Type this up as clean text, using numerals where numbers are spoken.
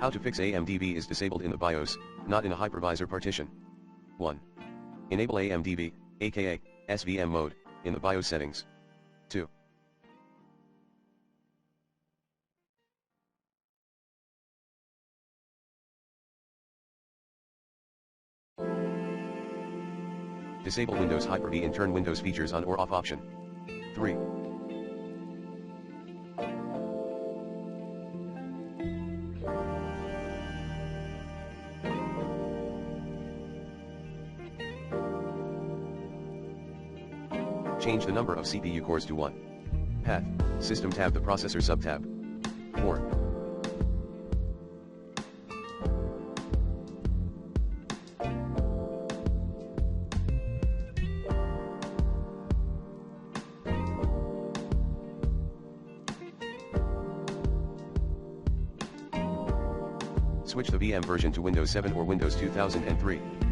How to fix AMD-V is disabled in the BIOS, not in a hypervisor partition. 1. Enable AMD-V, aka SVM mode, in the BIOS settings. 2. Disable Windows Hyper-V and turn Windows features on or off option. 3. Change the number of CPU cores to 1. Path, System tab, the processor subtab. 4. Switch the VM version to Windows 7 or Windows 2003.